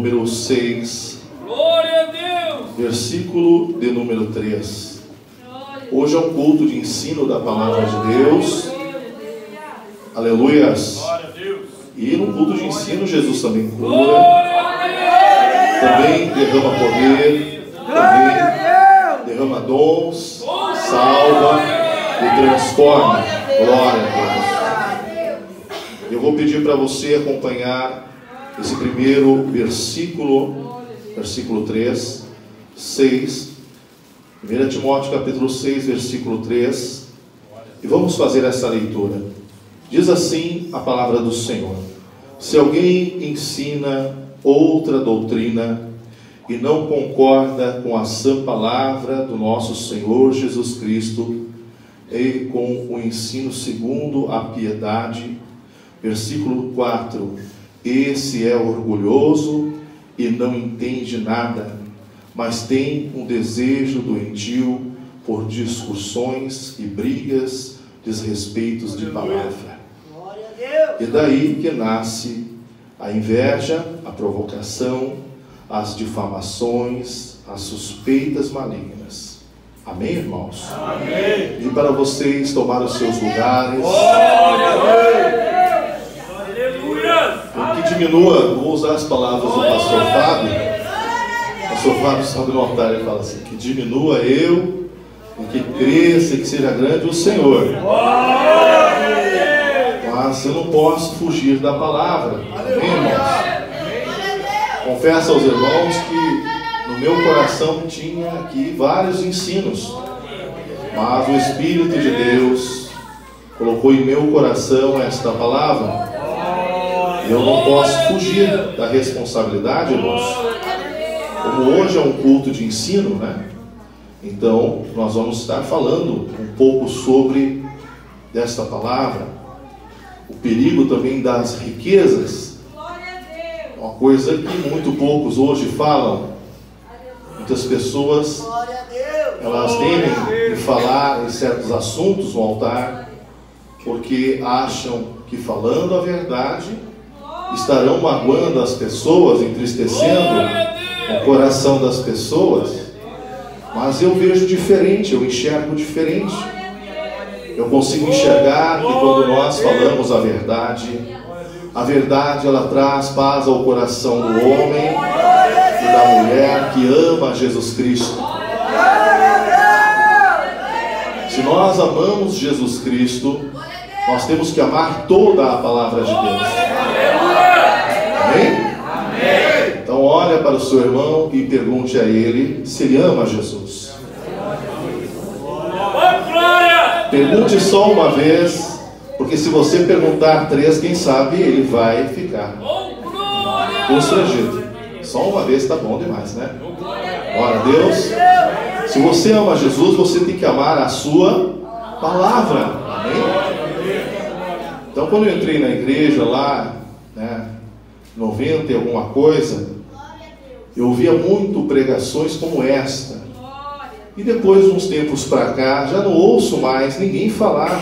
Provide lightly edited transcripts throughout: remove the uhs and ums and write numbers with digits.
número 6, Glória a Deus. versículo de número 3. Hoje é um culto de ensino da palavra de Deus. Aleluias. Glória a Deus. E no culto de ensino Jesus também cura, Glória a Deus. também derrama poder, também derrama dons, salva e transforma. Glória a Deus. Eu vou pedir para você acompanhar esse primeiro versículo, versículo 3, 6, 1 Timóteo capítulo 6, versículo 3, e vamos fazer essa leitura. Diz assim a palavra do Senhor: se alguém ensina outra doutrina e não concorda com a sã palavra do nosso Senhor Jesus Cristo e com o ensino segundo a piedade, versículo 4, esse é orgulhoso e não entende nada, mas tem um desejo doentio por discussões e brigas, desrespeitos de palavra. E daí que nasce a inveja, a provocação, as difamações, as suspeitas malignas. Amém, irmãos? Amém. E para vocês tomar os seus lugares, Glória a Deus. Aleluia. que diminua, vou usar as palavras do pastor Fábio. O pastor Fábio sobe no altar e fala assim: que diminua eu, e que cresça e que seja grande o Senhor. Mas eu não posso fugir da palavra. Amém, irmãos? Confesso aos irmãos que no meu coração tinha aqui vários ensinos, mas o Espírito de Deus colocou em meu coração esta palavra, e eu não posso fugir da responsabilidade, irmãos. Como hoje é um culto de ensino, né? Então nós vamos estar falando um pouco sobre esta palavra, o perigo também das riquezas, uma coisa que muito poucos hoje falam. Muitas pessoas, elas temem em falar em certos assuntos no altar, porque acham que falando a verdade estarão magoando as pessoas, entristecendo o coração das pessoas. Mas eu vejo diferente, eu enxergo diferente. Eu consigo enxergar que quando nós falamos a verdade ela traz paz ao coração do homem e da mulher que ama Jesus Cristo. Se nós amamos Jesus Cristo, nós temos que amar toda a palavra de Deus. Amém? Então olha para o seu irmão e pergunte a ele se ele ama Jesus. Pergunte só uma vez, porque se você perguntar 3, quem sabe ele vai ficar constrangido. Só uma vez está bom demais, né? Glória a Deus. Se você ama Jesus, você tem que amar a sua palavra. Amém? Então quando eu entrei na igreja lá, né, 90 e alguma coisa, eu ouvia muito pregações como esta. E depois, uns tempos para cá, já não ouço mais ninguém falar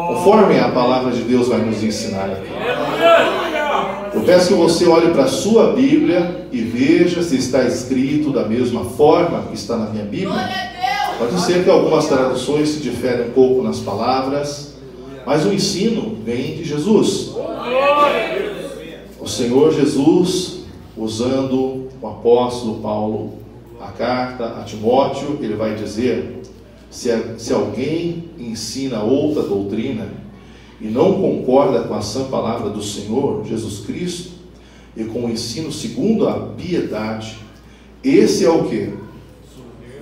conforme a palavra de Deus vai nos ensinar aqui. Eu peço que você olhe para a sua Bíblia e veja se está escrito da mesma forma que está na minha Bíblia. Pode ser que algumas traduções se diferem um pouco nas palavras, mas o ensino vem de Jesus. O Senhor Jesus, usando o apóstolo Paulo, a carta a Timóteo, ele vai dizer: se alguém ensina outra doutrina e não concorda com a sã palavra do Senhor Jesus Cristo e com o ensino segundo a piedade, esse é o que?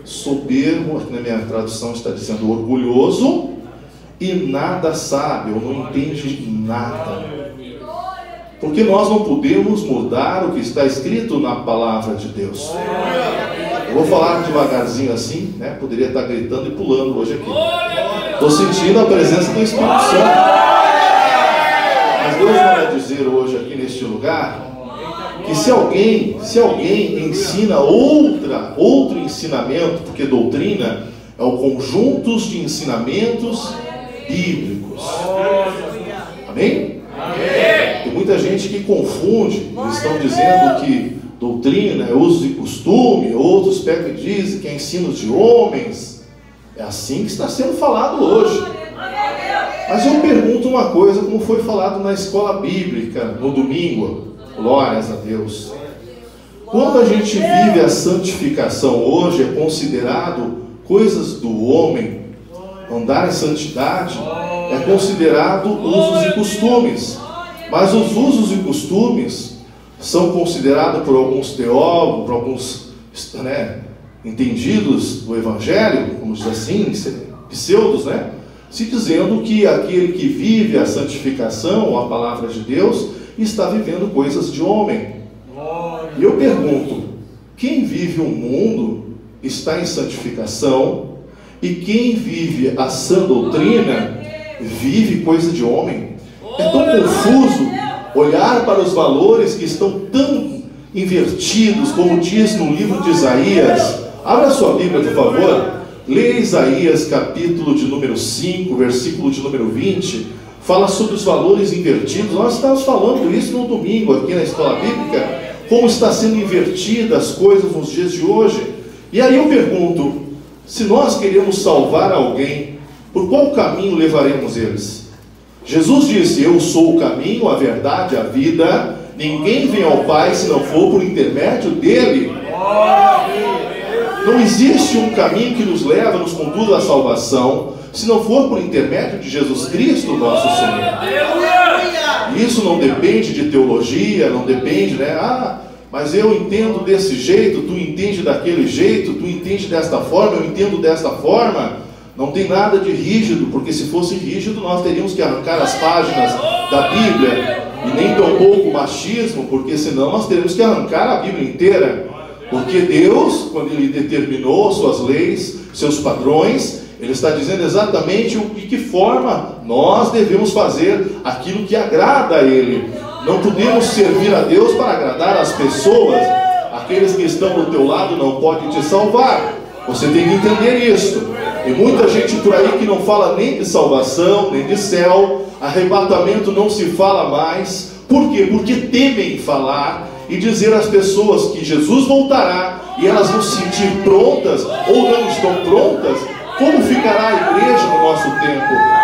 Soberbo, aqui na minha tradução está dizendo orgulhoso, e nada sabe, ou não entende nada. Porque nós não podemos mudar o que está escrito na palavra de Deus. Eu vou falar devagarzinho assim, né? Poderia estar gritando e pulando hoje aqui. Estou sentindo a presença do Espírito Santo. Mas Deus vai dizer hoje aqui neste lugar que se alguém ensina outro ensinamento, porque doutrina é o conjunto de ensinamentos bíblicos. Amém? Tem muita gente que confunde, eles estão dizendo que doutrina é uso e costume, outros pegam e dizem que é ensino de homens. É assim que está sendo falado hoje. Mas eu pergunto uma coisa, como foi falado na escola bíblica no domingo, glórias a Deus. Quando a gente vive a santificação hoje, é considerado coisas do homem. Andar em santidade é considerado usos e costumes. Mas os usos e costumes são considerados por alguns teólogos, por alguns entendidos do Evangelho, como diz assim, pseudos, se dizendo que aquele que vive a santificação, a palavra de Deus, está vivendo coisas de homem. E eu pergunto, quem vive o mundo está em santificação, e quem vive a sã doutrina vive coisa de homem? É tão confuso olhar para os valores que estão tão invertidos, como diz no livro de Isaías. Abra sua Bíblia, por favor. Leia Isaías, capítulo de número 5, versículo de número 20. Fala sobre os valores invertidos. Nós estávamos falando isso no domingo, aqui na escola bíblica, como está sendo invertida as coisas nos dias de hoje. E aí eu pergunto, se nós queremos salvar alguém, por qual caminho levaremos eles? Jesus disse, eu sou o caminho, a verdade, a vida, ninguém vem ao Pai se não for por intermédio dele. Não existe um caminho que nos leva, nos conduz à salvação, se não for por intermédio de Jesus Cristo, nosso Senhor. Isso não depende de teologia, não depende, mas eu entendo desse jeito, tu entende daquele jeito, tu entende desta forma, eu entendo desta forma. Não tem nada de rígido, porque se fosse rígido nós teríamos que arrancar as páginas da Bíblia, e nem tão pouco machismo, porque senão nós teríamos que arrancar a Bíblia inteira. Porque Deus, quando Ele determinou suas leis, seus padrões, Ele está dizendo exatamente de que forma nós devemos fazer aquilo que agrada a Ele. Não podemos servir a Deus para agradar as pessoas. Aqueles que estão do teu lado não podem te salvar. Você tem que entender isso. E muita gente por aí que não fala nem de salvação, nem de céu, arrebatamento não se fala mais. Por quê? Porque temem falar e dizer às pessoas que Jesus voltará e elas vão se sentir prontas ou não estão prontas. Como ficará a igreja no nosso tempo?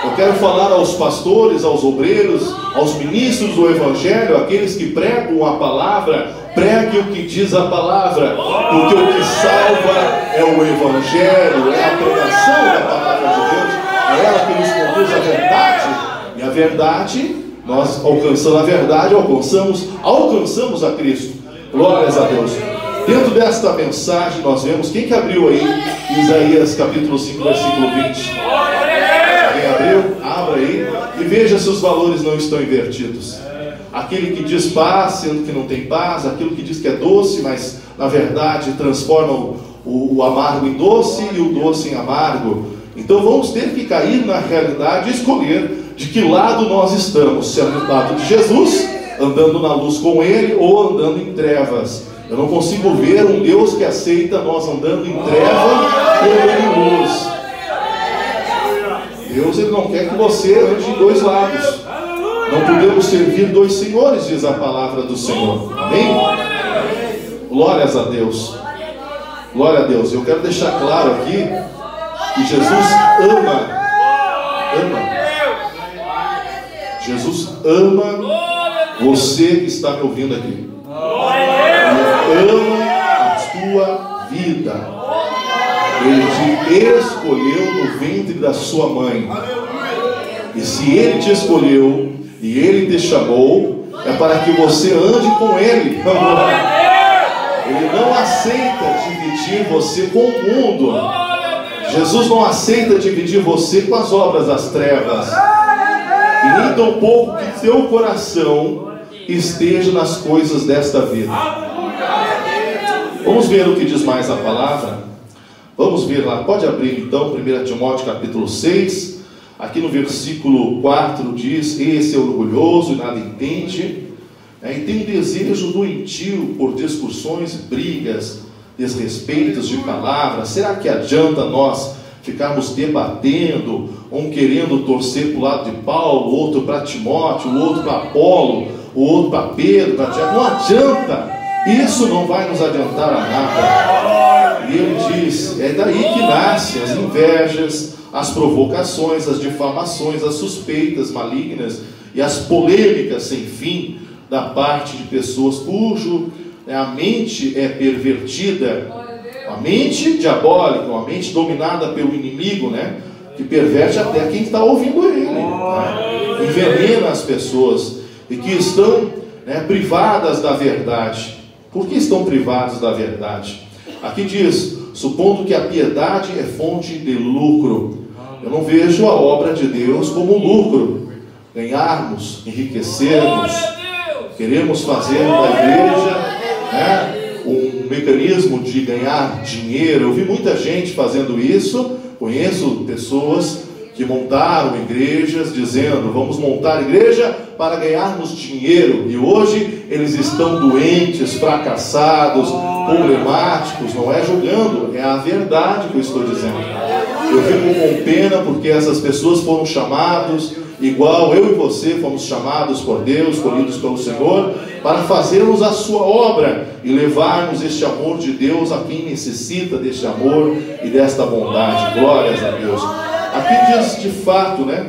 Eu quero falar aos pastores, aos obreiros, aos ministros do Evangelho, aqueles que pregam a palavra, pregue o que diz a palavra, porque o que salva é o Evangelho, é a pregação da palavra de Deus, é ela que nos conduz à verdade, e a verdade, nós alcançando a verdade, alcançamos a Cristo. Glórias a Deus. Dentro desta mensagem nós vemos, quem que abriu aí Isaías capítulo 5, versículo 20? Quem abriu? Abra aí e veja se os valores não estão invertidos. Aquele que diz paz, sendo que não tem paz, aquilo que diz que é doce, mas na verdade transforma o amargo em doce e o doce em amargo. Então vamos ter que cair na realidade e escolher de que lado nós estamos, se é do lado de Jesus, andando na luz com Ele, ou andando em trevas. Eu não consigo ver um Deus que aceita nós andando em trevas ou em luz. Deus, Ele não quer que você ande em dois lados. Não podemos servir dois senhores, diz a palavra do Senhor. Amém? Glórias a Deus. Glória a Deus. Eu quero deixar claro aqui que Jesus ama. Jesus ama você que está me ouvindo aqui. Ele ama a tua vida. Ele te escolheu no ventre da sua mãe. E se Ele te escolheu e Ele te chamou, é para que você ande com Ele. Ele não aceita dividir você com o mundo. Jesus não aceita dividir você com as obras das trevas. E nem tão pouco que teu coração esteja nas coisas desta vida. Vamos ver o que diz mais a palavra. Vamos ver lá, pode abrir então 1 Timóteo capítulo 6. Aqui no versículo 4 diz: esse é orgulhoso e nada entende, e tem um desejo doentio por discussões, brigas, desrespeitos de palavras. Será que adianta nós ficarmos debatendo, um querendo torcer para o lado de Paulo, outro para Timóteo, o outro para Apolo, o outro para Pedro, para Tiago. Não adianta, isso não vai nos adiantar a nada. E ele diz, é daí que nascem as invejas, as provocações, as difamações, as suspeitas malignas e as polêmicas sem fim da parte de pessoas cujo a mente é pervertida, a mente diabólica, uma mente dominada pelo inimigo, né? Que perverte até quem está ouvindo ele, né? Envenena as pessoas e que estão, né, privadas da verdade. Por que estão privados da verdade? Aqui diz, supondo que a piedade é fonte de lucro. Eu não vejo a obra de Deus como lucro, ganharmos, enriquecermos, queremos fazer da igreja, né, um mecanismo de ganhar dinheiro. Eu vi muita gente fazendo isso, conheço pessoas que montaram igrejas dizendo, vamos montar igreja para ganharmos dinheiro, e hoje eles estão doentes, fracassados, problemáticos. Não é julgando, é a verdade que eu estou dizendo. Eu fico com pena porque essas pessoas foram chamados, igual eu e você fomos chamados por Deus, escolhidos pelo Senhor, para fazermos a sua obra e levarmos este amor de Deus a quem necessita deste amor e desta bondade. Glórias a Deus. Aqui diz de fato, né,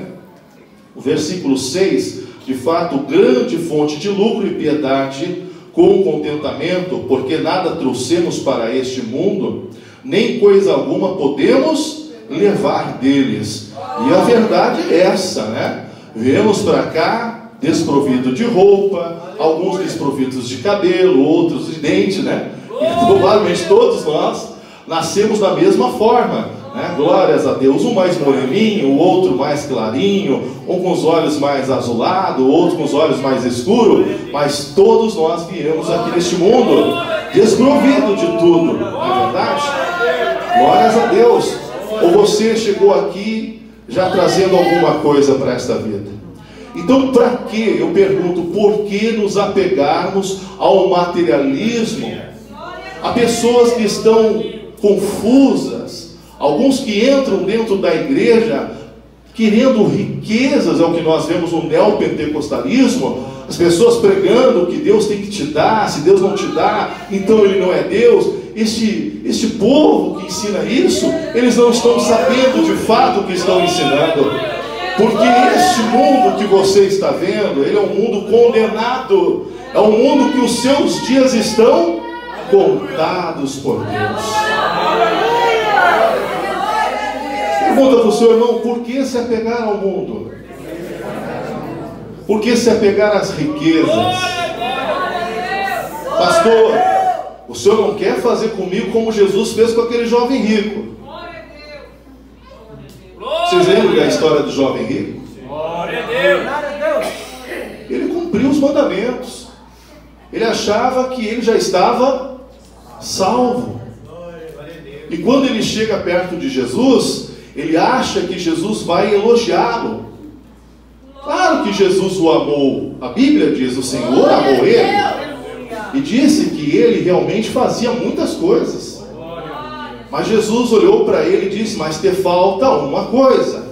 o versículo 6, de fato, grande fonte de lucro e piedade com contentamento, porque nada trouxemos para este mundo, nem coisa alguma podemos levar deles. E a verdade é essa, né? Viemos para cá desprovido de roupa, alguns desprovidos de cabelo, outros de dente, né? E provavelmente todos nós nascemos da mesma forma, né? Glórias a Deus, um mais moreninho, o outro mais clarinho, um com os olhos mais azulados, o outro com os olhos mais escuros, mas todos nós viemos aqui neste mundo desprovido de tudo, não é verdade? Glórias a Deus. Ou você chegou aqui já trazendo alguma coisa para esta vida? Então, para que, eu pergunto, por que nos apegarmos ao materialismo? Há pessoas que estão confusas, alguns que entram dentro da igreja querendo riquezas, é o que nós vemos no neopentecostalismo, as pessoas pregando que Deus tem que te dar, se Deus não te dá, então Ele não é Deus. Este povo que ensina isso, eles não estão sabendo de fato o que estão ensinando, porque este mundo que você está vendo, ele é um mundo condenado, é um mundo que os seus dias estão contados por Deus. Pergunta para o seu irmão, por que se apegar ao mundo? Por que se apegar às riquezas? Pastor, o senhor não quer fazer comigo como Jesus fez com aquele jovem rico? Vocês lembram da história do jovem rico? Ele cumpriu os mandamentos. Ele achava que ele já estava salvo. E quando ele chega perto de Jesus, ele acha que Jesus vai elogiá-lo. Claro que Jesus o amou. A Bíblia diz, o Senhor amou ele. E disse que ele realmente fazia muitas coisas. Mas Jesus olhou para ele e disse, mas te falta uma coisa.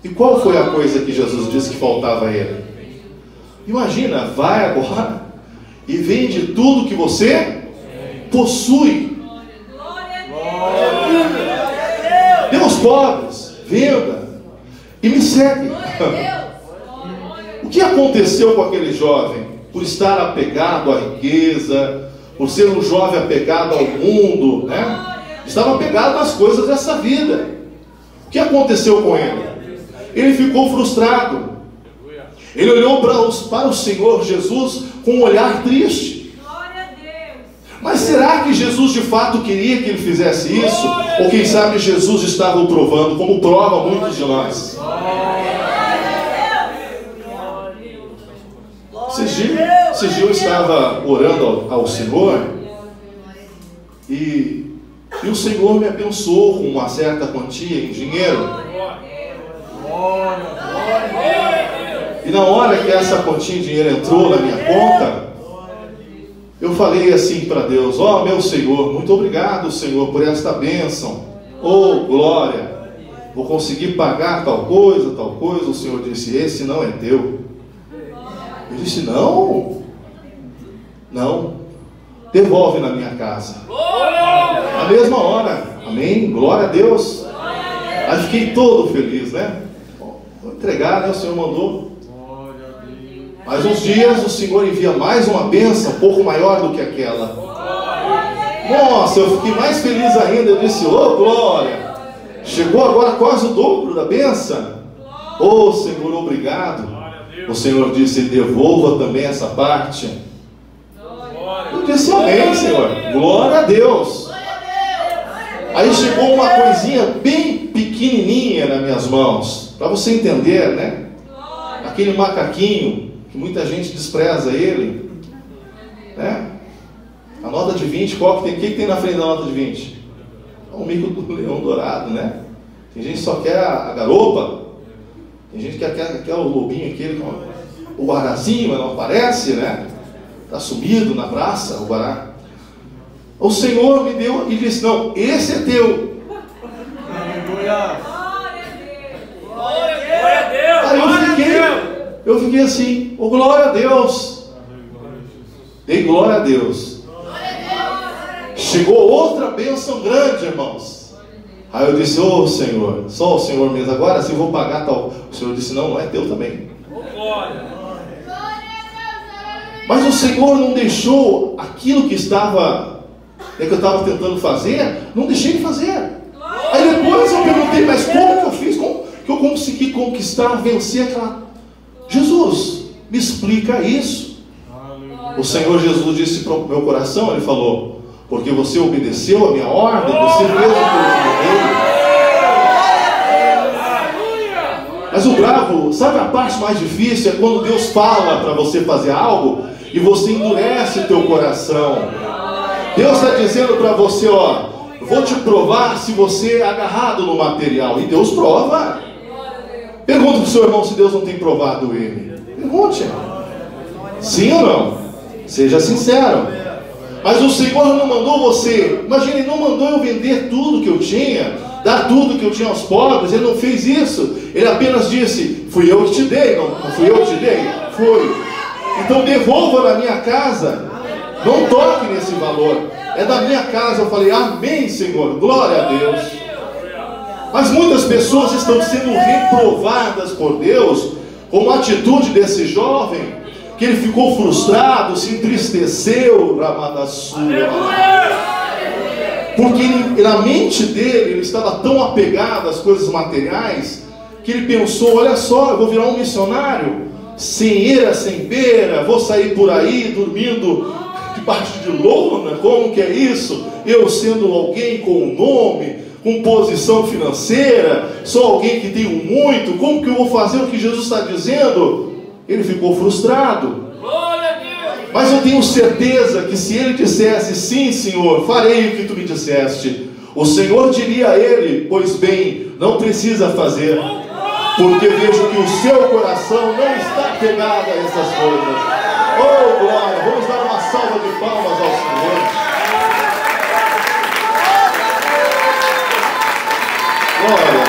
E qual foi a coisa que Jesus disse que faltava a ele? Imagina, vai agora e vende tudo que você possui. Dê aos pobres, venda e me segue. O que aconteceu com aquele jovem? Por estar apegado à riqueza, por ser um jovem apegado ao mundo, né? Estava apegado às coisas dessa vida. O que aconteceu com ele? Ele ficou frustrado. Ele olhou para o Senhor Jesus com um olhar triste. Mas será que Jesus de fato queria que ele fizesse isso? Ou quem sabe Jesus estava o provando, como prova muitos de nós? Esses dias eu estava orando ao Senhor e o Senhor me abençoou com uma certa quantia em dinheiro. E na hora que essa quantia em dinheiro entrou na minha conta, eu falei assim para Deus, ó meu Senhor, muito obrigado Senhor por esta bênção. Oh, glória! Vou conseguir pagar tal coisa, tal coisa. O Senhor disse: esse não é teu. Eu disse: não, devolve na minha casa. Na mesma hora, amém? Glória a Deus. Aí fiquei todo feliz, né? Vou entregar, né? O Senhor mandou. Mais uns dias o Senhor envia mais uma bênção, um pouco maior do que aquela. Nossa, eu fiquei mais feliz ainda. Eu disse: oh, glória! Chegou agora quase o dobro da bênção. Oh, Senhor, obrigado. O Senhor disse: devolva também essa parte. Eu disse: amém, Senhor. Glória a Deus. Aí chegou uma coisinha bem pequenininha nas minhas mãos, para você entender, né? Aquele macaquinho que muita gente despreza ele, né? A nota de 20, qual que tem? O que tem na frente da nota de 20? É um mico do leão dourado, né? Tem gente que só quer a garopa, tem gente que quer o lobinho aquele, o guarazinho, mas não aparece, né? Está sumido na praça, o guará. O Senhor me deu e disse: não, esse é teu. Aí eu fiquei assim: oh, glória a Deus. Dei glória a Deus. Chegou outra bênção grande, irmãos. Aí eu disse: oh, Senhor, só o Senhor mesmo. Agora sim vou pagar tal. O Senhor disse: não, não é teu também. Mas o Senhor não deixou aquilo que estava, que eu estava tentando fazer, não deixei de fazer. Aí depois eu perguntei: mas como que eu fiz? Como que eu consegui conquistar, vencer aquela... Jesus, me explica isso. O Senhor Jesus disse para o meu coração, Ele falou: porque você obedeceu a minha ordem, você fez o que eu te mandei. Mas o bravo, sabe a parte mais difícil? É quando Deus fala para você fazer algo e você endurece o teu coração. Deus está dizendo para você: ó, vou te provar se você é agarrado no material. E Deus prova. Pergunta para o seu irmão se Deus não tem provado ele. Pergunte. Sim ou não? Seja sincero. Mas o Senhor não mandou você, imagina, Ele não mandou eu vender tudo que eu tinha, dar tudo que eu tinha aos pobres. Ele não fez isso. Ele apenas disse: fui eu que te dei. Não fui eu que te dei? Foi. Então devolva na minha casa. Não toque nesse valor. É da minha casa. Eu falei: amém, Senhor, glória a Deus. Mas muitas pessoas estão sendo reprovadas por Deus, como a atitude desse jovem, que ele ficou frustrado, se entristeceu, porque na mente dele, ele estava tão apegado às coisas materiais, que ele pensou: olha só, eu vou virar um missionário, sem eira, sem beira, vou sair por aí dormindo debaixo de lona. Como que é isso? Eu sendo alguém com nome, com posição financeira, sou alguém que tenho muito, como que eu vou fazer o que Jesus está dizendo? Ele ficou frustrado. Mas eu tenho certeza que se ele dissesse: sim, Senhor, farei o que tu me disseste, o Senhor diria a ele: pois bem, não precisa fazer, porque vejo que o seu coração não está pegado a essas coisas. Oh, glória! Vamos dar uma salva de palmas ao Senhor. Glória!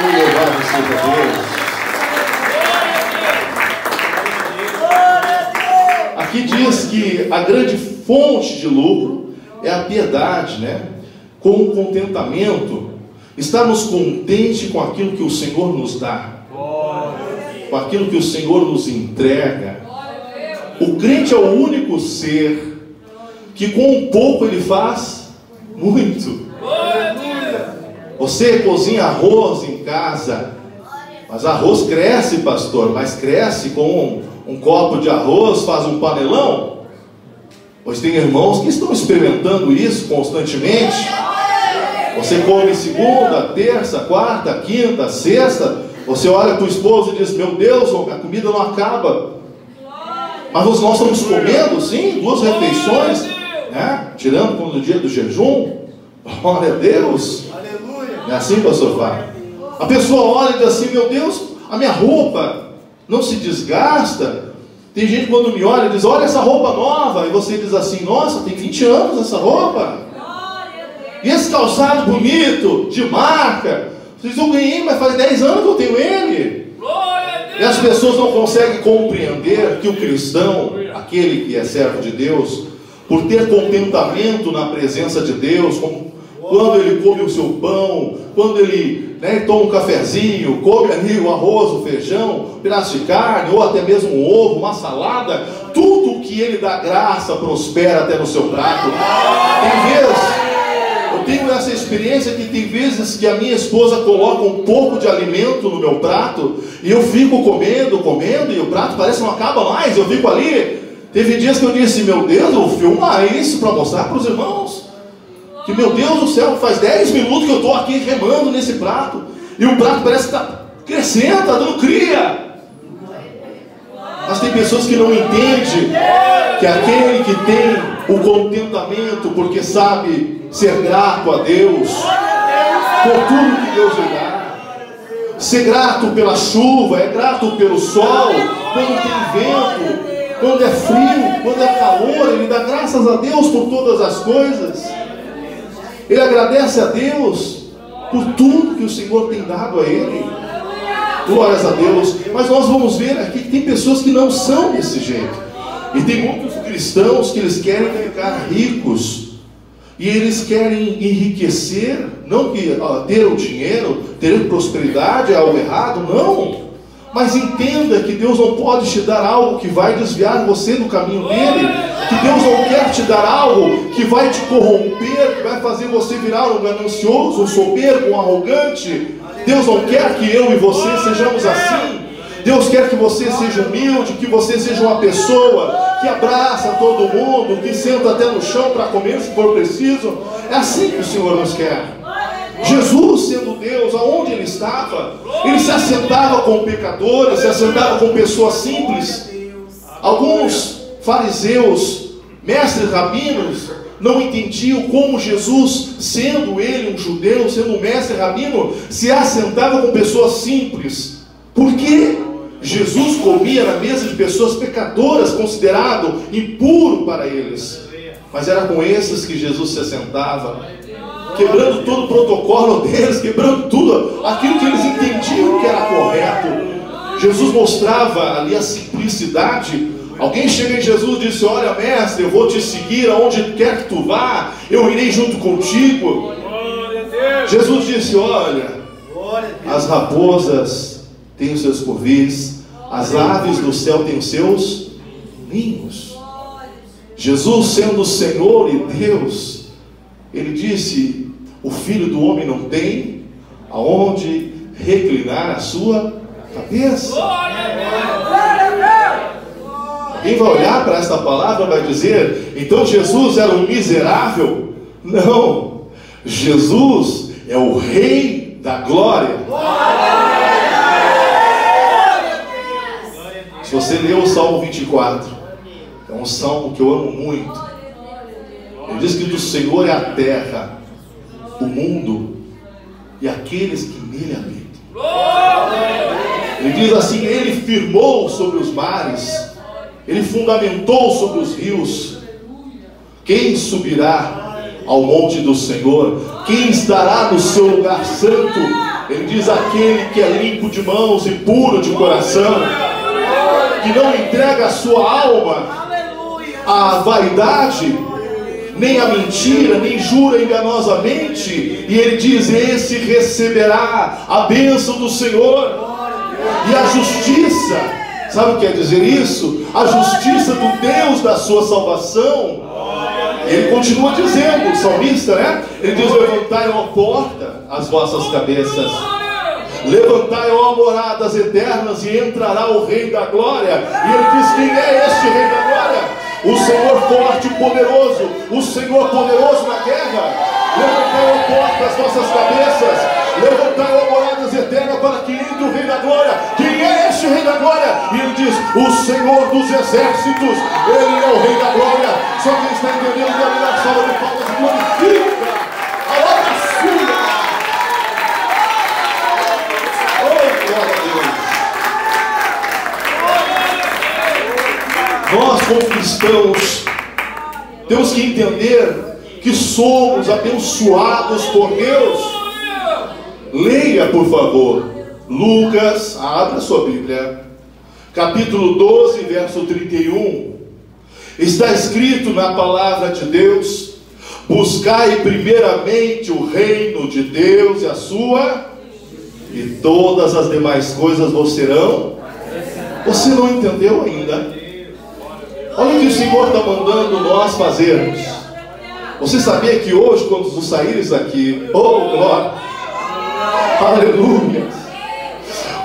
Louvado seja Deus. Aqui diz que a grande fonte de lucro é a piedade, né? Com o contentamento, estarmos contentes com aquilo que o Senhor nos dá, com aquilo que o Senhor nos entrega. O crente é o único ser que com um pouco ele faz muito. Você cozinha arroz em casa, mas arroz cresce, pastor, mas cresce com um copo de arroz, faz um panelão? Pois tem irmãos que estão experimentando isso constantemente. Você come segunda, terça, quarta, quinta, sexta, você olha a tua esposa e diz: meu Deus, a comida não acaba. Mas nós estamos comendo, sim, 2 refeições, né? Tirando quando o dia do jejum. Glória a Deus. Não é assim, pastor Fábio? A pessoa olha e diz assim: meu Deus, a minha roupa não se desgasta. Tem gente quando me olha e diz: olha essa roupa nova. E você diz assim: nossa, tem 20 anos essa roupa. E esse calçado bonito, de marca, vocês eu ganhei, mas faz 10 anos que eu tenho ele. E as pessoas não conseguem compreender que o cristão, aquele que é servo de Deus, por ter contentamento na presença de Deus, como quando ele come o seu pão, quando ele toma um cafezinho, come ali o arroz, o feijão, um pedaço de carne, ou até mesmo um ovo, uma salada, tudo que ele dá graça prospera até no seu prato. Tem vezes, eu tenho essa experiência que tem vezes que a minha esposa coloca um pouco de alimento no meu prato, e eu fico comendo, e o prato parece que não acaba mais, eu fico ali. Teve dias que eu disse, meu Deus, eu vou filmar isso para mostrar para os irmãos. Que, meu Deus do céu, faz 10 minutos que eu estou aqui remando nesse prato. E o prato parece que está crescendo, está dando cria. Mas tem pessoas que não entendem que aquele que tem o contentamento, porque sabe ser grato a Deus, por tudo que Deus lhe dá. Ser grato pela chuva, é grato pelo sol, quando tem vento, quando é frio, quando é calor, ele dá graças a Deus por todas as coisas. Ele agradece a Deus por tudo que o Senhor tem dado a ele. Glórias a Deus. Mas nós vamos ver aqui que tem pessoas que não são desse jeito. E tem muitos cristãos que eles querem ficar ricos. E eles querem enriquecer. Não que ter o dinheiro, ter prosperidade é algo errado, não. Mas entenda que Deus não pode te dar algo que vai desviar você do caminho dele. Que Deus não quer te dar algo que vai te corromper, que vai fazer você virar um ganancioso, um soberbo, um arrogante. Deus não quer que eu e você sejamos assim. Deus quer que você seja humilde, que você seja uma pessoa que abraça todo mundo, que senta até no chão para comer se for preciso. É assim que o Senhor nos quer. Jesus, sendo Deus, aonde ele estava, ele se assentava com pecadores, se assentava com pessoas simples. Alguns fariseus, mestres rabinos, não entendiam como Jesus, sendo ele um judeu, sendo um mestre rabino, se assentava com pessoas simples. Por quê? Jesus comia na mesa de pessoas pecadoras, considerado impuro para eles. Mas era com esses que Jesus se assentava, quebrando todo o protocolo deles, quebrando tudo aquilo que eles entendiam que era correto. Jesus mostrava ali a simplicidade. Alguém chega em Jesus e disse: olha, mestre, eu vou te seguir aonde quer que tu vá, eu irei junto contigo. Jesus disse: olha, as raposas têm os seus covis, as aves do céu têm os seus ninhos. Jesus, sendo o Senhor e Deus, ele disse: o Filho do Homem não tem aonde reclinar a sua cabeça. Quem vai olhar para esta palavra vai dizer: então Jesus era um miserável? Não, Jesus é o Rei da Glória. Se você ler o Salmo 24, é um salmo que eu amo muito. Ele diz que do Senhor é a terra, o mundo e aqueles que nele habitam. Ele diz assim: ele firmou sobre os mares, ele fundamentou sobre os rios. Quem subirá ao monte do Senhor? Quem estará no seu lugar santo? Ele diz: aquele que é limpo de mãos e puro de coração, que não entrega a sua alma à vaidade, nem a mentira, nem jura enganosamente. E ele diz: esse receberá a bênção do Senhor e a justiça. Sabe o que quer dizer isso? A justiça do Deus da sua salvação. Ele continua dizendo, o salmista, né? Ele diz: levantai, ó porta, as vossas cabeças, levantai, ó moradas eternas, e entrará o Rei da Glória. E ele diz: quem é este Rei da Glória? O Senhor forte e poderoso, o Senhor poderoso na guerra. Levantai, ó porta, as vossas cabeças, levantai, ó moradas eternas, para que entre o Rei da Glória. Quem é este Rei da Glória? E ele diz: o Senhor dos exércitos. Ele é o Rei da Glória. Só quem está entendendo que a melhor salva de palmas glorifica a obra sua. Oh, glória a Deus. Nós, como cristãos, temos que entender que somos abençoados por Deus. Leia, por favor, Lucas, abra sua Bíblia, capítulo 12, verso 31. Está escrito na palavra de Deus: buscai primeiramente o reino de Deus e a sua, e todas as demais coisas vos serão. Você não entendeu ainda? Olha o que o Senhor está mandando nós fazermos. Você sabia que hoje, quando tu saíres daqui, oh glória, aleluia,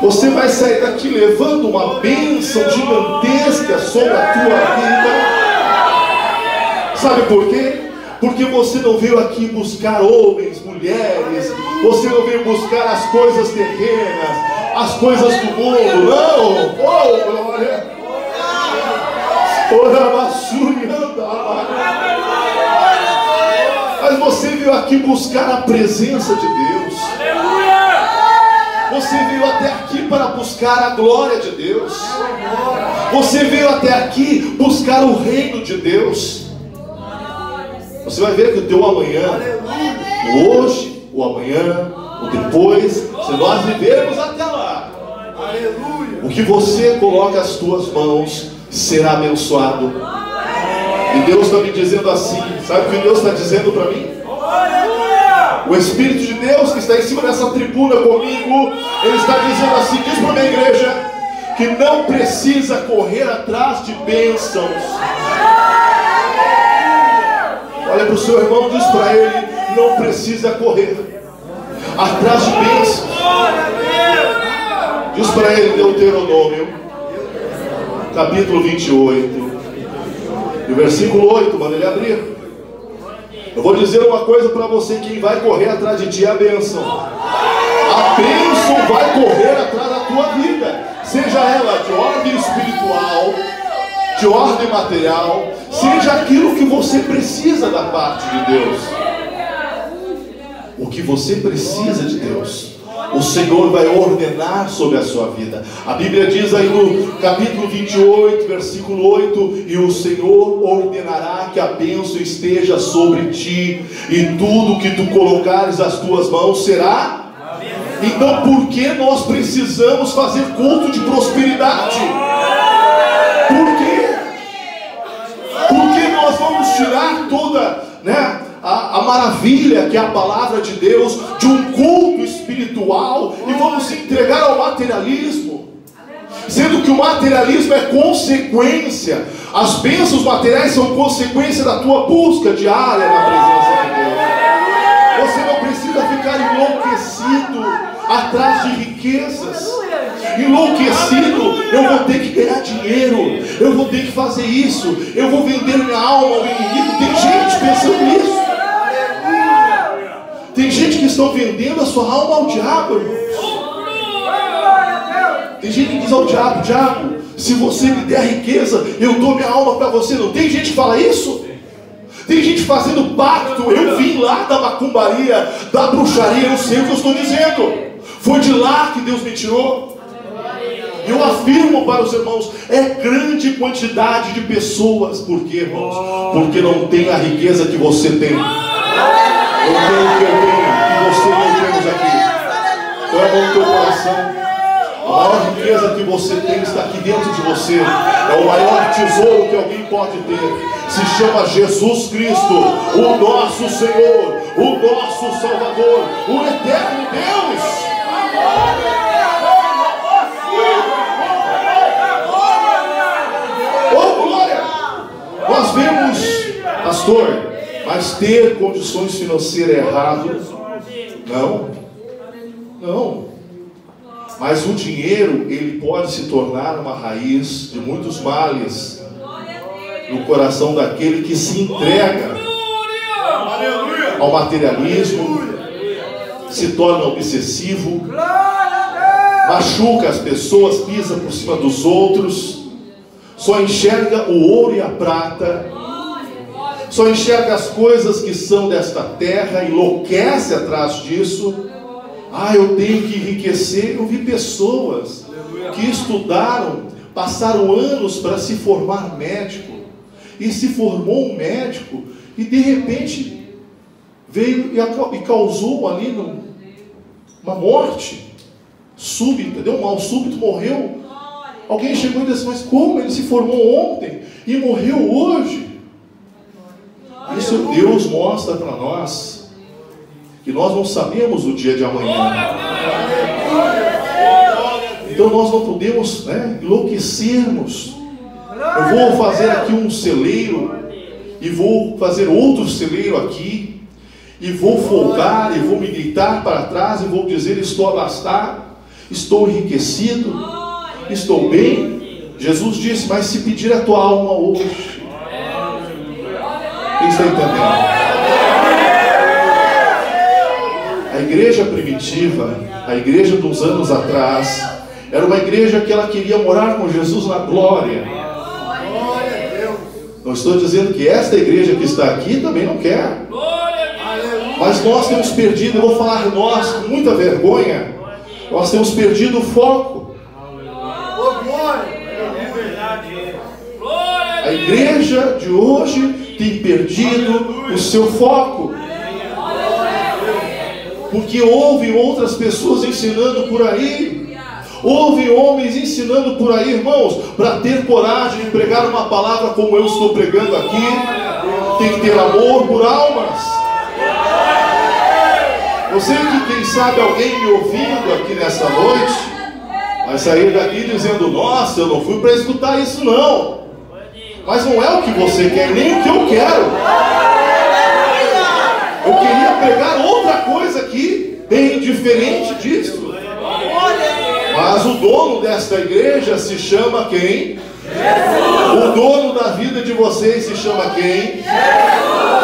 você vai sair daqui levando uma bênção gigantesca sobre a tua vida. Sabe por quê? Porque você não veio aqui buscar homens, mulheres, você não veio buscar as coisas terrenas, as coisas do mundo, não. Oh glória, mas você veio aqui buscar a presença de Deus. Você veio até aqui para buscar a glória de Deus. Você veio até aqui buscar o reino de Deus. Você vai ver que o teu amanhã, o hoje, o amanhã, o depois, se nós vivermos até lá, o que você coloca as tuas mãos será abençoado. E Deus está me dizendo assim, sabe o que Deus está dizendo para mim? O Espírito de Deus que está em cima dessa tribuna comigo, Ele está dizendo assim, diz para a minha igreja, que não precisa correr atrás de bênçãos. Olha para o seu irmão, diz para ele, não precisa correr atrás de bênçãos. Diz para ele, Deuteronômio, capítulo 28, e versículo 8, manda ele abrir. Eu vou dizer uma coisa para você, quem vai correr atrás de ti é a bênção. A bênção vai correr atrás da tua vida, seja ela de ordem espiritual, de ordem material, seja aquilo que você precisa da parte de Deus. O que você precisa de Deus, o Senhor vai ordenar sobre a sua vida. A Bíblia diz aí no capítulo 28, versículo 8: e o Senhor ordenará que a bênção esteja sobre ti, e tudo que tu colocares as tuas mãos será. Então por que nós precisamos fazer culto de prosperidade? Por quê? Porque nós vamos tirar toda, a maravilha que é a palavra de Deus de um culto espiritual e vamos entregar ao materialismo, sendo que o materialismo é consequência, as bênçãos materiais são consequência da tua busca diária na presença de Deus. Você não precisa ficar enlouquecido atrás de riquezas, enlouquecido, eu vou ter que ganhar dinheiro, eu vou ter que fazer isso, eu vou vender minha alma ao inimigo. Tem gente pensando nisso. Tem gente que estão vendendo a sua alma ao diabo, irmãos. Tem gente que diz ao diabo: diabo, se você me der riqueza, eu dou minha alma para você. Não tem gente que fala isso? Tem gente fazendo pacto. Eu vim lá da macumbaria, da bruxaria, eu sei o que eu estou dizendo. Foi de lá que Deus me tirou. Eu afirmo para os irmãos, é grande quantidade de pessoas. Por quê, irmãos? Porque não tem a riqueza que você tem. Eu tenho o que eu tenho, que você não temos aqui. Põe a mão no teu coração. A maior riqueza que você tem está aqui dentro de você. É o maior tesouro que alguém pode ter. Se chama Jesus Cristo, o nosso Senhor, o nosso Salvador, o eterno Deus. Oh glória! Nós vemos, pastor, mas ter condições financeiras é errado? Não. Mas o dinheiro, ele pode se tornar uma raiz de muitos males no coração daquele que se entrega ao materialismo, se torna obsessivo, machuca as pessoas, pisa por cima dos outros, só enxerga o ouro e a prata, só enxerga as coisas que são desta terra, enlouquece atrás disso. Eu tenho que enriquecer. Eu vi pessoas que estudaram, passaram anos para se formar médico, e se formou um médico, e de repente veio e causou ali uma morte súbita, deu um mal súbito, morreu. Alguém chegou e disse, mas como? Ele se formou ontem e morreu hoje. Isso Deus mostra para nós que nós não sabemos o dia de amanhã. Então nós não podemos, enlouquecermos. Eu vou fazer aqui um celeiro e vou fazer outro celeiro aqui e vou folgar e vou me deitar para trás e vou dizer, estou abastado, estou enriquecido, estou bem. Jesus disse, mas se pedir a tua alma hoje, quem está entendendo? A igreja primitiva, a igreja dos anos atrás, era uma igreja que ela queria morar com Jesus na glória. Não estou dizendo que esta igreja que está aqui também não quer. Mas nós temos perdido, eu vou falar nós com muita vergonha, nós temos perdido o foco. A igreja de hoje tem perdido o seu foco. Porque houve outras pessoas ensinando por aí. Houve homens ensinando por aí, irmãos, para ter coragem de pregar uma palavra como eu estou pregando aqui, tem que ter amor por almas. Eu sei que quem sabe alguém me ouvindo aqui nessa noite vai sair daqui dizendo, nossa, eu não fui para escutar isso não. Mas não é o que você quer, nem o que eu quero. Eu queria pregar outra coisa aqui, bem diferente disso. Mas o dono desta igreja se chama quem? Jesus. O dono da vida de vocês se chama quem? Jesus.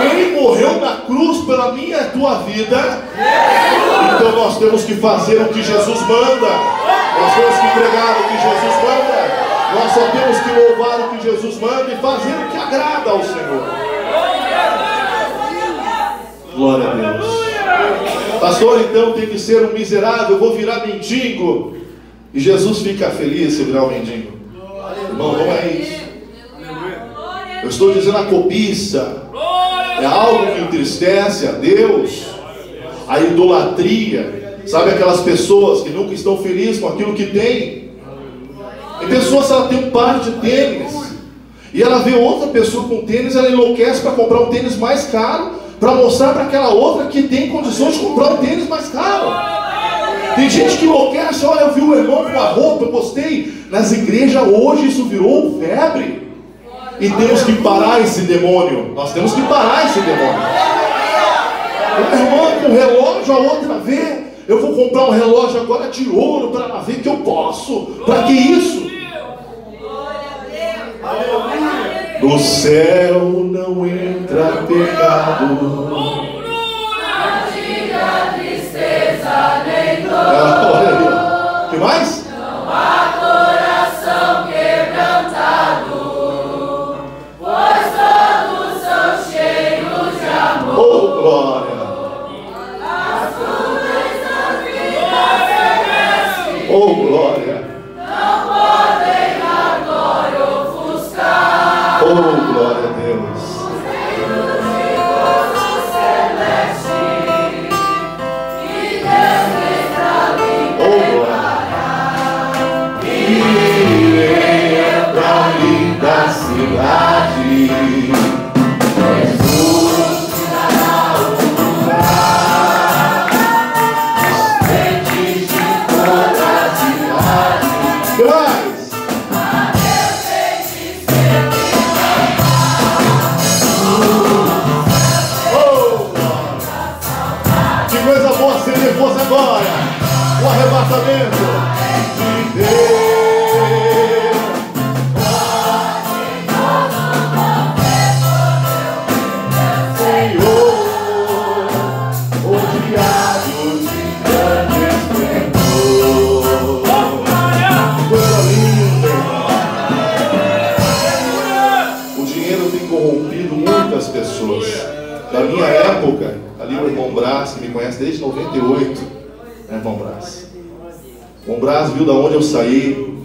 Quem morreu na cruz pela minha e tua vida? Jesus. Então nós temos que fazer o que Jesus manda. Nós temos que pregar o que Jesus manda. Nós só temos que louvar o que Jesus manda e fazer o que agrada ao Senhor. Glória a Deus. Pastor, então tem que ser um miserável, eu vou virar mendigo. E Jesus fica feliz se virar um mendigo. Irmão, não é isso. Eu estou dizendo a cobiça é algo que entristece a Deus. A idolatria. Sabe aquelas pessoas que nunca estão felizes com aquilo que têm? Tem pessoas, ela tem um par de tênis e ela vê outra pessoa com tênis, ela enlouquece para comprar um tênis mais caro, para mostrar para aquela outra que tem condições de comprar um tênis mais caro. Tem gente que enlouquece, olha, eu vi o irmão com a roupa, eu gostei. Nas igrejas hoje isso virou febre. E temos que parar esse demônio. Nós temos que parar esse demônio. Uma irmã com relógio, a outra vê, eu vou comprar um relógio agora de ouro para ela ver que eu posso. Para que isso? No céu não entra pecado. Olha aí. Que mais? Não há coração quebrantado, pois todos são cheios de amor. Oh, glória! As frutas das vidas celestes, Oh, glória! não podem a glória ofuscar. Oh, glória a Deus! Da cidade, Jesus te dará um lugar, as frentes de toda a cidade. Que mais? A Deus tem de ser que coisa boa se ele fosse agora o arrebatamento de Deus. Pessoas da minha época, ali o irmão Brás, que me conhece desde 98, né, irmão Brás? O irmão Brás viu de onde eu saí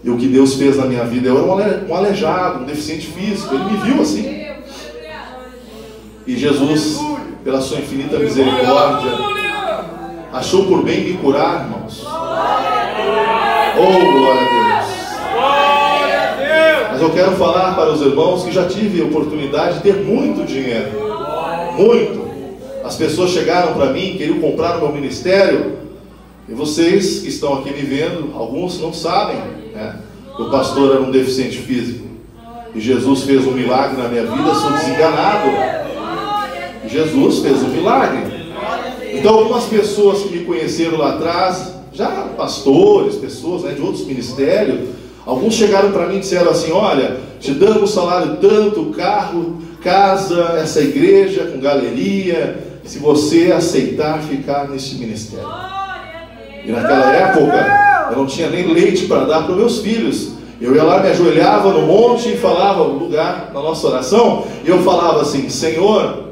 e o que Deus fez na minha vida. Eu era um aleijado, um deficiente físico, ele me viu assim. E Jesus pela sua infinita misericórdia, achou por bem me curar, irmãos. Oh, glória a Deus. Mas eu quero falar para os irmãos que já tive a oportunidade de ter muito dinheiro. Muito. As pessoas chegaram para mim, queriam comprar o meu ministério. E vocês que estão aqui me vendo, alguns não sabem, né? O pastor era um deficiente físico. E Jesus fez um milagre na minha vida, sou desenganado. E Jesus fez um milagre. Então algumas pessoas que me conheceram lá atrás, já pastores, pessoas, né, de outros ministérios, alguns chegaram para mim e disseram assim: olha, te damos salário tanto, carro, casa, essa igreja com galeria, se você aceitar ficar nesse ministério. E naquela época eu não tinha nem leite para dar para os meus filhos. Eu ia lá, me ajoelhava no monte e falava o lugar na nossa oração, e eu falava assim: Senhor,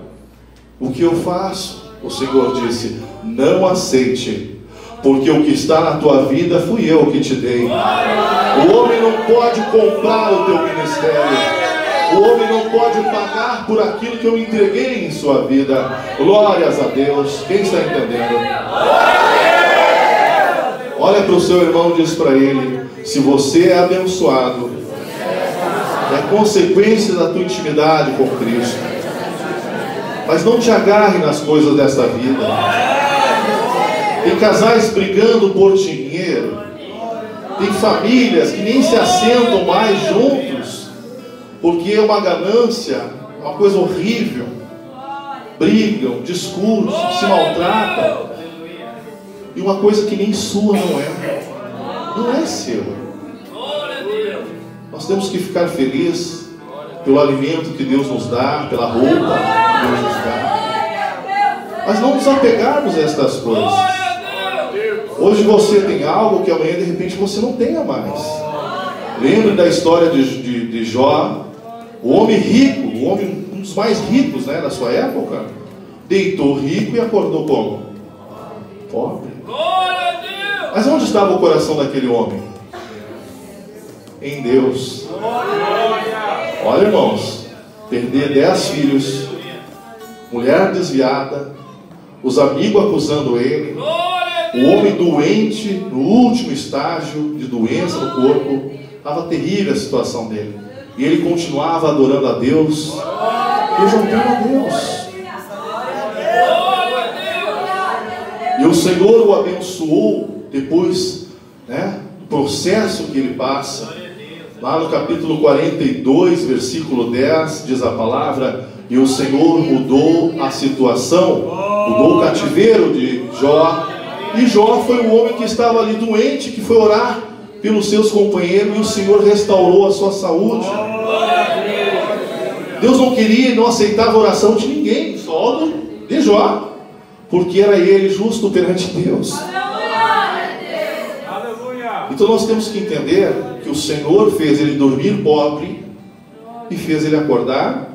o que eu faço? O Senhor disse: não aceite, porque o que está na tua vida fui eu que te dei. O homem não pode comprar o teu ministério. O homem não pode pagar por aquilo que eu entreguei em sua vida. Glórias a Deus. Quem está entendendo? Olha para o seu irmão e diz para ele: se você é abençoado, é consequência da tua intimidade com Cristo. Mas não te agarre nas coisas desta vida. Tem casais brigando por dinheiro. Tem famílias que nem se assentam mais juntos, porque é uma ganância, uma coisa horrível. Brigam, discutem, se maltratam. E uma coisa que nem sua não é. Não é seu. Nós temos que ficar felizes pelo alimento que Deus nos dá, pela roupa que Deus nos dá. Mas não nos apegarmos a estas coisas. Hoje você tem algo que amanhã de repente você não tenha mais. Lembre da história de Jó. O homem rico, o homem, um dos mais ricos, né, da sua época, deitou rico e acordou como? Pobre. Mas onde estava o coração daquele homem? Em Deus. Olha, irmãos, perder 10 filhos, mulher desviada, os amigos acusando ele, o homem doente, no último estágio de doença no corpo, estava terrível a situação dele. E ele continuava adorando a Deus, exaltando a Deus. E o Senhor o abençoou depois, né, do processo que ele passa. Lá no capítulo 42, versículo 10, diz a palavra: e o Senhor mudou a situação, mudou o cativeiro de Jó. E Jó foi o homem que estava ali doente, que foi orar pelos seus companheiros, e o Senhor restaurou a sua saúde. Deus não queria e não aceitava a oração de ninguém, só de Jó, porque era ele justo perante Deus. Então nós temos que entender que o Senhor fez ele dormir pobre e fez ele acordar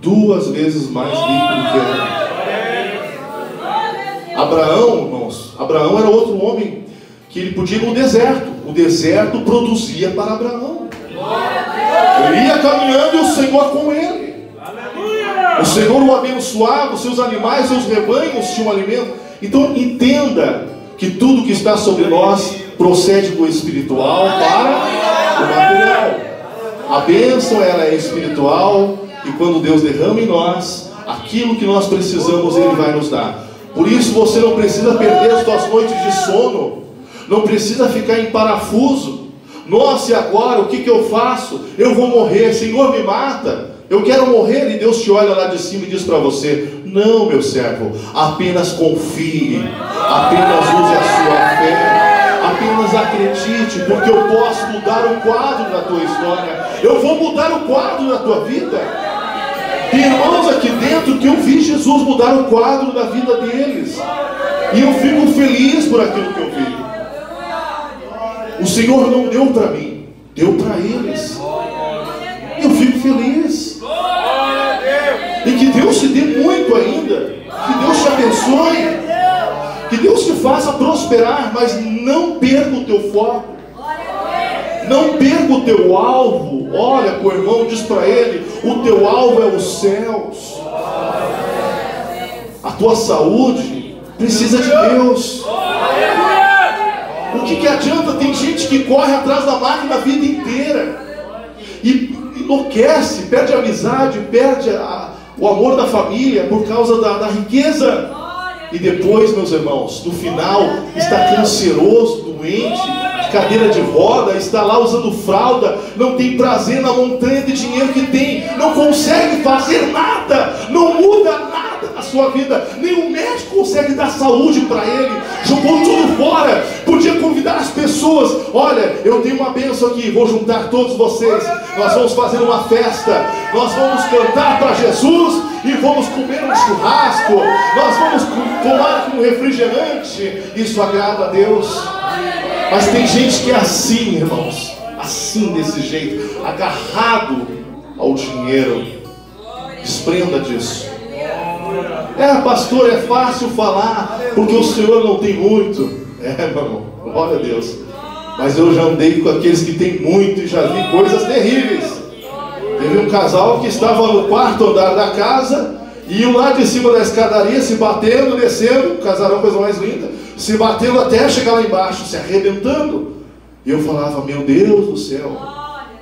2 vezes mais rico do que era. Abraão, irmãos, Abraão era outro homem que ele podia ir no deserto. O deserto produzia para Abraão. Ele ia caminhando e o Senhor com ele. O Senhor o abençoava, os seus animais, seus rebanhos tinham alimento. Então entenda que tudo que está sobre nós procede do espiritual para o material. A bênção, ela é espiritual, e quando Deus derrama em nós aquilo que nós precisamos, Ele vai nos dar. Por isso você não precisa perder as suas noites de sono, não precisa ficar em parafuso. Nossa, e agora o que eu faço? Eu vou morrer, Senhor, me mata, eu quero morrer. E Deus te olha lá de cima e diz para você: não, meu servo, apenas confie, apenas use a sua fé, apenas acredite, porque eu posso mudar o quadro da tua história, eu vou mudar o quadro da tua vida. Tem irmãos aqui dentro que eu vi Jesus mudar o quadro da vida deles, e eu fico feliz por aquilo que eu vi. O Senhor não deu para mim, deu para eles. Eu fico feliz. E que Deus te dê muito ainda, que Deus te abençoe, que Deus te faça prosperar, mas não perca o teu foco, não perca o teu alvo. Olha para o irmão, diz para ele: o teu alvo é os céus. tua saúde precisa de Deus. O que adianta? Tem gente que corre atrás da máquina a vida inteira e enlouquece, perde a amizade, perde o amor da família por causa da riqueza. E depois, meus irmãos, no final, está canceroso, doente, de cadeira de roda, está lá usando fralda, não tem prazer na montanha de dinheiro que tem, não consegue fazer nada, não muda nada na sua vida, nenhum médico consegue dar saúde para ele, jogou tudo fora. Podia convidar as pessoas: olha, eu tenho uma bênção aqui, vou juntar todos vocês, nós vamos fazer uma festa, nós vamos cantar para Jesus e vamos comer um churrasco, nós vamos tomar um refrigerante. Isso agrada a Deus. Mas tem gente que é assim, irmãos, assim, desse jeito, agarrado ao dinheiro. Desprenda disso. Pastor, é fácil falar porque o senhor não tem muito. Meu irmão, glória a Deus. Mas eu já andei com aqueles que têm muito e já vi coisas terríveis. Teve um casal que estava no quarto andar da casa e iam lá de cima da escadaria se batendo, descendo, casarão, coisa mais linda, se batendo até chegar lá embaixo, se arrebentando. E eu falava: meu Deus do céu,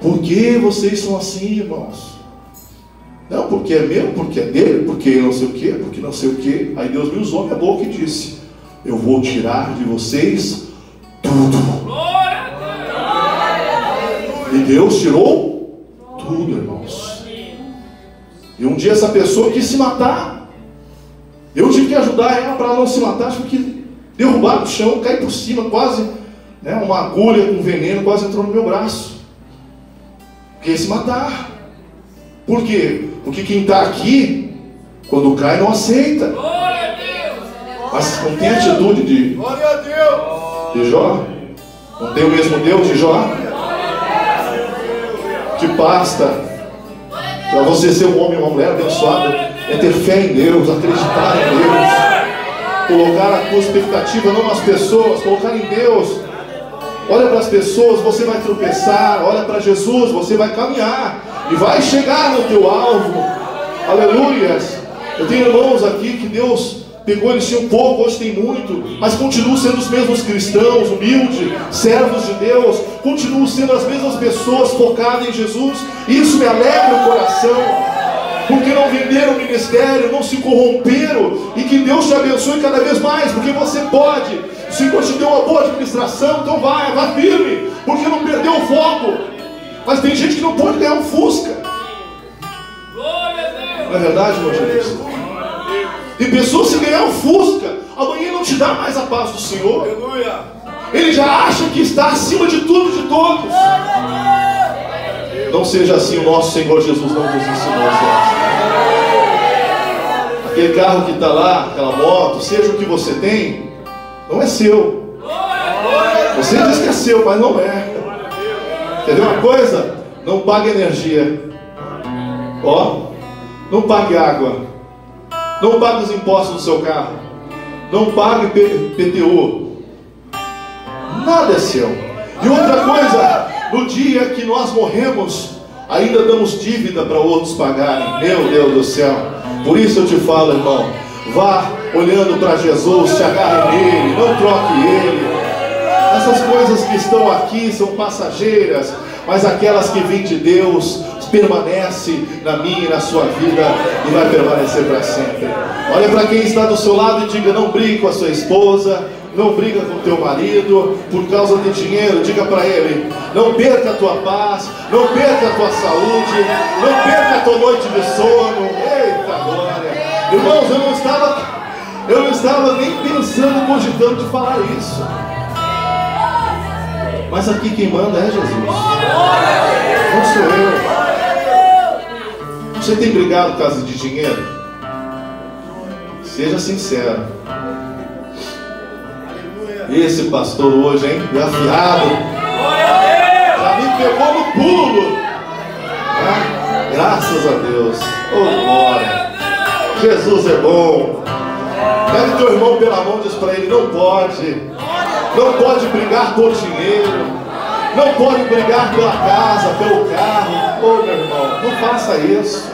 por que vocês são assim, irmãos? Não, porque é meu, porque é dele, porque não sei o que, porque não sei o que. Aí Deus me usou minha boca e disse: eu vou tirar de vocês tudo. E Deus tirou tudo, irmãos. E um dia essa pessoa quis se matar. Eu tive que ajudar ela para não se matar. Tive que derrubar no chão, cair por cima, quase, uma agulha com veneno quase entrou no meu braço. Quer se matar. Por quê? Porque quem está aqui, quando cai, não aceita. Mas não tem atitude de Jó. Não tem o mesmo Deus de Jó. Que basta para você ser um homem e uma mulher abençoada é ter fé em Deus, acreditar em Deus, colocar a tua expectativa não nas pessoas, colocar em Deus. Olha para as pessoas, você vai tropeçar. Olha para Jesus, você vai caminhar e vai chegar no teu alvo. Aleluias. Eu tenho irmãos aqui que Deus pegou, eles tinham pouco, hoje tem muito, mas continuam sendo os mesmos cristãos, humildes, servos de Deus, continuam sendo as mesmas pessoas focadas em Jesus. Isso me alegra o coração, porque não venderam o ministério, não se corromperam, e que Deus te abençoe cada vez mais, porque você pode. O Senhor te deu uma boa administração, então vai firme, porque não perdeu o foco. Mas tem gente que não pode ganhar um Fusca. Não é verdade, meu Jesus? Tem pessoas que ganhar um Fusca, amanhã não te dá mais a paz do Senhor. Ele já acha que está acima de tudo e de todos. Não seja assim, o nosso Senhor Jesus não nos ensinou assim. Aquele carro que está lá, aquela moto, seja o que você tem, não é seu. Você diz que é seu, mas não é. Quer ver uma coisa? Não pague energia. Não pague água. Não pague os impostos do seu carro. Não pague PTU. Nada é seu. E outra coisa, no dia que nós morremos, ainda damos dívida para outros pagarem. Meu Deus do céu. Por isso eu te falo, irmão, vá olhando para Jesus, se agarre nele, não troque ele. Essas coisas que estão aqui são passageiras, mas aquelas que vêm de Deus permanece na minha e na sua vida e vai permanecer para sempre. Olha para quem está do seu lado e diga: não brigue com a sua esposa, não briga com o teu marido por causa de dinheiro. Diga para ele: não perca a tua paz, não perca a tua saúde, não perca a tua noite de sono. Eita glória! Irmãos, eu não estava nem pensando, cogitando de falar isso. Mas aqui quem manda é Jesus, não sou eu. Você tem brigado por causa de dinheiro? Seja sincero. Esse pastor hoje, hein? Me afiado. Já me pegou no pulo. Graças a Deus. Oh, glória. Jesus é bom. Pega teu irmão pela mão e diz para ele: não pode. Não pode brigar por dinheiro. Não pode brigar pela casa, pelo carro. Oh, meu irmão, não faça isso.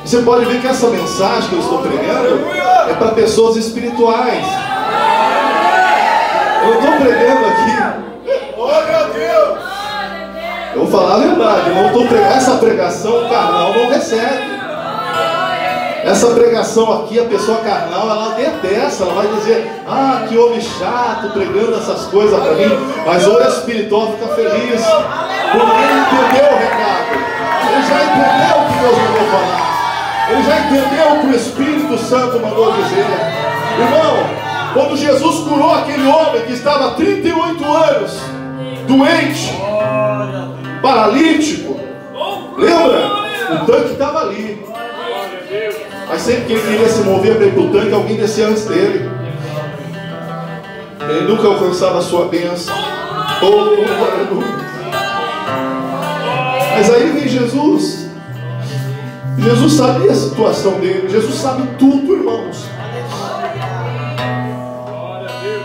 Você pode ver que essa mensagem que eu estou pregando é para pessoas espirituais. Eu não estou pregando aqui. Glória a Deus. Eu vou falar a verdade. Eu não estou pregando. Essa pregação carnal não recebe. Essa pregação aqui, a pessoa carnal, ela detesta. Ela vai dizer: ah, que homem chato pregando essas coisas para mim. Mas o espiritual fica feliz, porque ele entendeu o recado. Ele já entendeu o que Deus mandou falar. Ele já entendeu o que o Espírito Santo mandou dizer. Irmão, quando Jesus curou aquele homem que estava há 38 anos, doente, paralítico, lembra? O tanque estava ali. Mas sempre que ele queria se mover para ir para o tanque, alguém descia antes dele. Ele nunca alcançava a sua bênção. Mas aí vem Jesus. Jesus sabia a situação dele. Jesus sabe tudo, irmãos.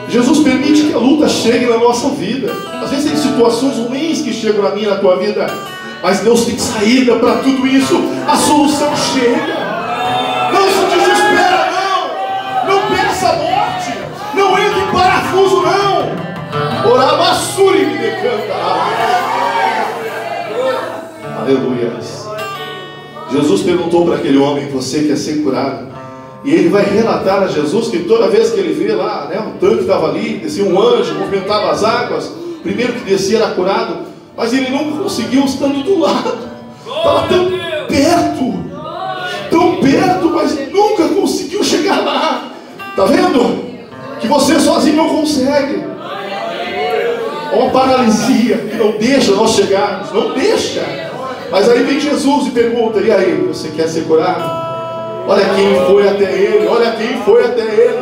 Jesus permite que a luta chegue na nossa vida. Às vezes tem situações ruins que chegam na minha e na tua vida, mas Deus tem saída para tudo isso. A solução chega. Não se desespera, não. Não pensa a morte. Não entra em parafuso, não. Orabassuri me decanta. Aleluia. Jesus perguntou para aquele homem: você quer ser curado? E ele vai relatar a Jesus que toda vez que ele vê lá, né, o tanque estava ali, descia um anjo, movimentava as águas, o primeiro que descia era curado, mas ele não conseguiu estando do lado. Estava tão perto, mas nunca conseguiu chegar lá. Está vendo? Que você sozinho não consegue. Uma paralisia que não deixa nós chegarmos, não deixa. Mas aí vem Jesus e pergunta: e aí, você quer ser curado? Olha quem foi até ele, olha quem foi até ele.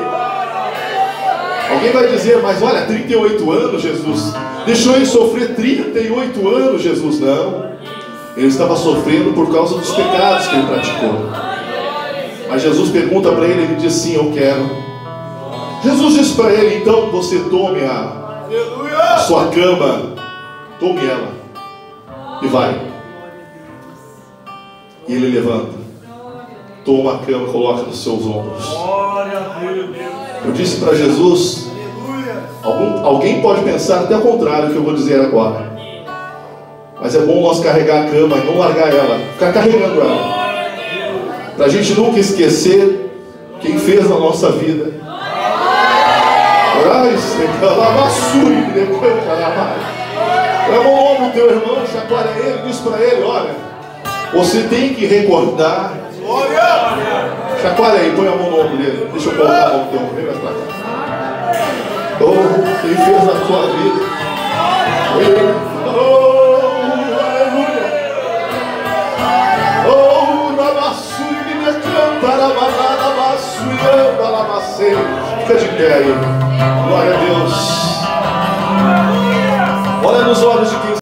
Alguém vai dizer: mas olha, 38 anos, Jesus deixou ele sofrer 38 anos, Jesus. Não, ele estava sofrendo por causa dos pecados que ele praticou. Mas Jesus pergunta para ele, ele diz: sim, eu quero. Jesus diz para ele: então você tome a sua cama, tome ela e vai. E ele levanta, toma a cama e coloca nos seus ombros. Eu disse para Jesus, alguém pode pensar até o contrário que eu vou dizer agora, mas é bom nós carregar a cama e não largar ela, ficar carregando ela, para a gente nunca esquecer quem fez na nossa vida. Leva o ombro do teu irmão, chacoalha ele, diz para ele: olha, você tem que recordar. Chacoalha aí, põe a mão no ombro dele. Deixa eu colocar a mão no teu ombro. Vem mais pra cá. Oh, quem fez na tua vida. Aleluia. Oh, Rabassuri me canta, Rabalada, Bassuianda, Labacei. Fica de pé aí. Glória a Deus. Olha nos olhos de quem